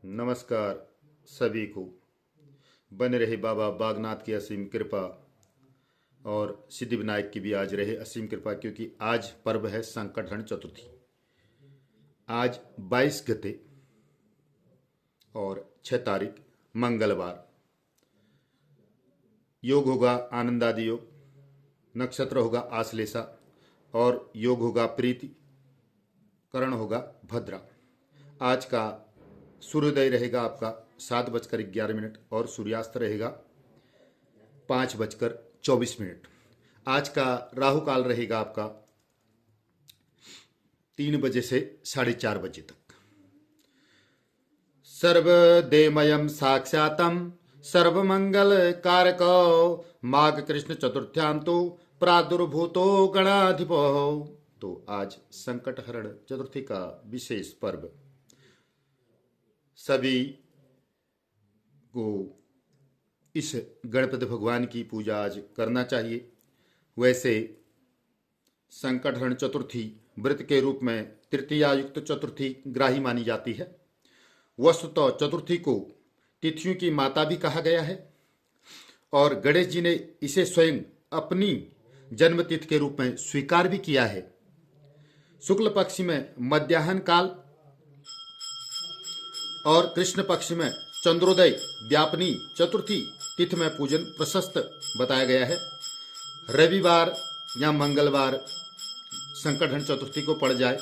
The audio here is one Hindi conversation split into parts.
नमस्कार सभी को। बने रहे बाबा बागनाथ की असीम कृपा और सिद्धि विनायक की भी आज रहे असीम कृपा, क्योंकि आज पर्व है संकटहरण चतुर्थी। आज 22 गते और 6 तारीख मंगलवार। योग होगा आनंदादि योग, नक्षत्र होगा आश्लेषा और योग होगा प्रीति, करण होगा भद्रा। आज का सूर्योदय रहेगा आपका 7:11 और सूर्यास्त रहेगा 5:24। आज का राहु काल रहेगा आपका 3 बजे से 4:30 बजे तक। सर्वदेमयं साक्षातम सर्वमंगल कारको माघ कृष्ण चतुर्थ्यांतो प्रादुर्भूतो गणाधिपो। तो आज संकटहरण चतुर्थी का विशेष पर्व। सभी को इस गणपति भगवान की पूजा आज करना चाहिए। वैसे संकटहरण चतुर्थी व्रत के रूप में तृतीयायुक्त चतुर्थी ग्राही मानी जाती है। वस्तुतः चतुर्थी को तिथियों की माता भी कहा गया है और गणेश जी ने इसे स्वयं अपनी जन्म तिथि के रूप में स्वीकार भी किया है। शुक्ल पक्ष में मध्याह्न काल और कृष्ण पक्ष में चंद्रोदय व्यापनी चतुर्थी तिथि में पूजन प्रशस्त बताया गया है। रविवार या मंगलवार संकटहरण चतुर्थी को पड़ जाए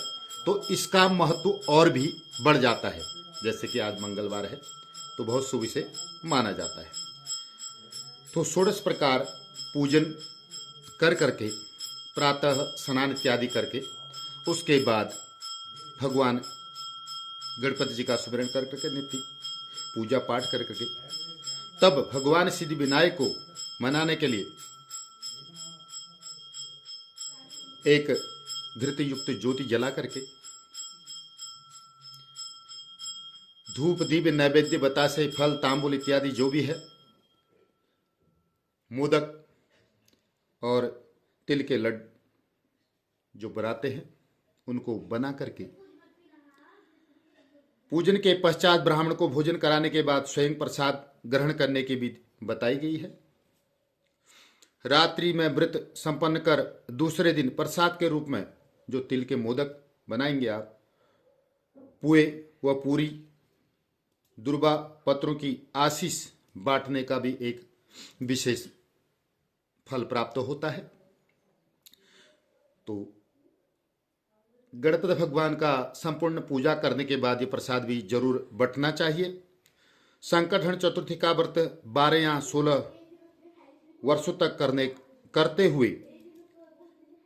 तो इसका महत्व और भी बढ़ जाता है। जैसे कि आज मंगलवार है तो बहुत शुभ इसे माना जाता है। तो षोडश प्रकार पूजन कर करके प्रातः स्नान इत्यादि करके उसके बाद भगवान गणपति जी का स्मरण कर करके नित्य पूजा पाठ कर करके तब भगवान सिद्धि विनायक को मनाने के लिए एक घृत युक्त ज्योति जला करके धूप दीप नैवेद्य बतासे फल तांबुल इत्यादि जो भी है, मोदक और तिल के लड्डू जो बनाते हैं उनको बना करके पूजन के पश्चात ब्राह्मण को भोजन कराने के बाद स्वयं प्रसाद ग्रहण करने की विधि बताई गई है। रात्रि में व्रत संपन्न कर दूसरे दिन प्रसाद के रूप में जो तिल के मोदक बनाएंगे आप, पुए व पूरी दुर्वा पत्रों की आशीष बांटने का भी एक विशेष फल प्राप्त होता है। तो गणपति भगवान का संपूर्ण पूजा करने के बाद ये प्रसाद भी जरूर बंटना चाहिए। संकटहरण चतुर्थी का व्रत 12 या 16 वर्षों तक करते हुए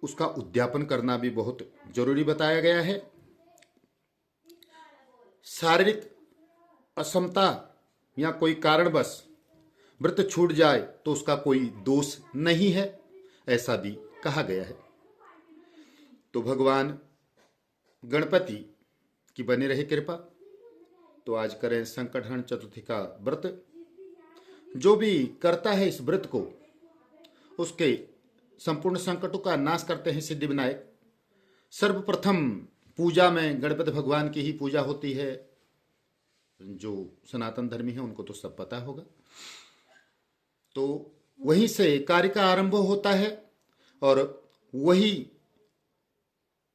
उसका उद्यापन करना भी बहुत जरूरी बताया गया है। शारीरिक असमता या कोई कारणवश व्रत छूट जाए तो उसका कोई दोष नहीं है, ऐसा भी कहा गया है। तो भगवान गणपति की बनी रहे कृपा। तो आज करें संकटहरण चतुर्थी का व्रत। जो भी करता है इस व्रत को उसके संपूर्ण संकटों का नाश करते हैं सिद्धि विनायक। सर्वप्रथम पूजा में गणपति भगवान की ही पूजा होती है। जो सनातन धर्मी है उनको तो सब पता होगा। तो वहीं से कार्य का आरंभ होता है और वही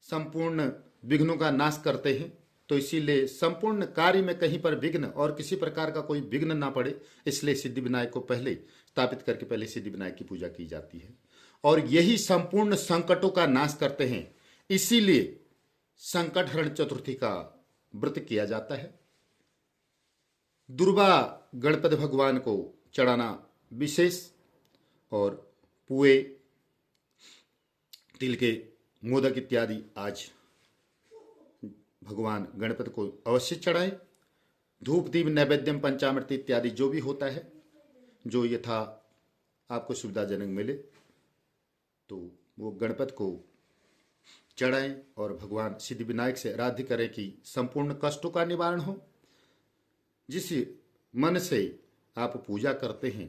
संपूर्ण विघ्नों का नाश करते हैं। तो इसीलिए संपूर्ण कार्य में कहीं पर विघ्न और किसी प्रकार का कोई विघ्न ना पड़े, इसलिए सिद्धि विनायक को पहले स्थापित करके पहले सिद्धि विनायक की पूजा की जाती है और यही संपूर्ण संकटों का नाश करते हैं। इसीलिए संकटहरण चतुर्थी का व्रत किया जाता है। दुर्वा गणपति भगवान को चढ़ाना विशेष और पुए तिल के मोदक इत्यादि आज भगवान गणपति को अवश्य चढ़ाएं। धूप दीप नैवेद्यम पंचामृत इत्यादि जो भी होता है, जो यथा आपको सुविधाजनक मिले तो वो गणपति को चढ़ाएं और भगवान सिद्धि विनायक से आराध्य करें कि संपूर्ण कष्टों का निवारण हो। जिस मन से आप पूजा करते हैं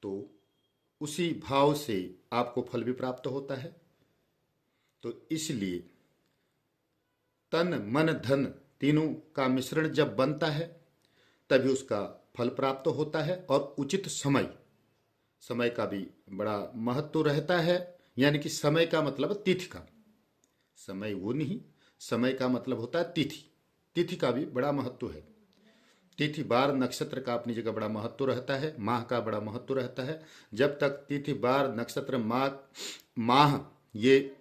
तो उसी भाव से आपको फल भी प्राप्त होता है। तो इसलिए तन मन धन तीनों का मिश्रण जब बनता है तभी उसका फल प्राप्त होता है। और उचित समय, समय का भी बड़ा महत्व रहता है। यानी कि समय का मतलब तिथि का, समय वो नहीं, समय का मतलब होता है तिथि। तिथि का भी बड़ा महत्व है। तिथि बार नक्षत्र का अपनी जगह बड़ा महत्व रहता है, माह का बड़ा महत्व रहता है। जब तक तिथि बार नक्षत्र माह ये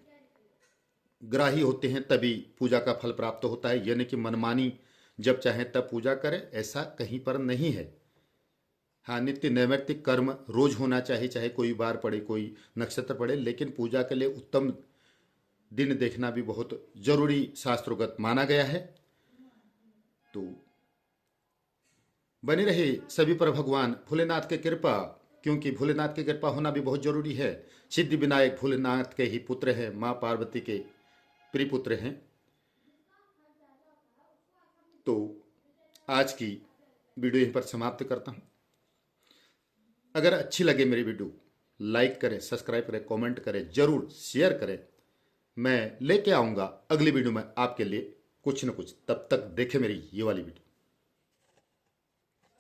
ग्राही होते हैं तभी पूजा का फल प्राप्त होता है। यानी कि मनमानी जब चाहे तब पूजा करें, ऐसा कहीं पर नहीं है। हाँ, नित्य नैमित्तिक कर्म रोज होना चाहिए, चाहे कोई बार पड़े कोई नक्षत्र पड़े, लेकिन पूजा के लिए उत्तम दिन देखना भी बहुत जरूरी शास्त्रोगत माना गया है। तो बनी रहे सभी पर भगवान भोलेनाथ की कृपा, क्योंकि भोलेनाथ की कृपा होना भी बहुत जरूरी है। सिद्धि विनायक भोलेनाथ के ही पुत्र हैं, माँ पार्वती के प्रिय पुत्र हैं। तो आज की वीडियो यहीं पर समाप्त करता हूँ। अगर अच्छी लगे मेरी वीडियो, लाइक करें, सब्सक्राइब करें, कमेंट करें, जरूर शेयर करें। मैं लेके आऊँगा अगली वीडियो में आपके लिए कुछ न कुछ। तब तक देखें मेरी ये वाली वीडियो।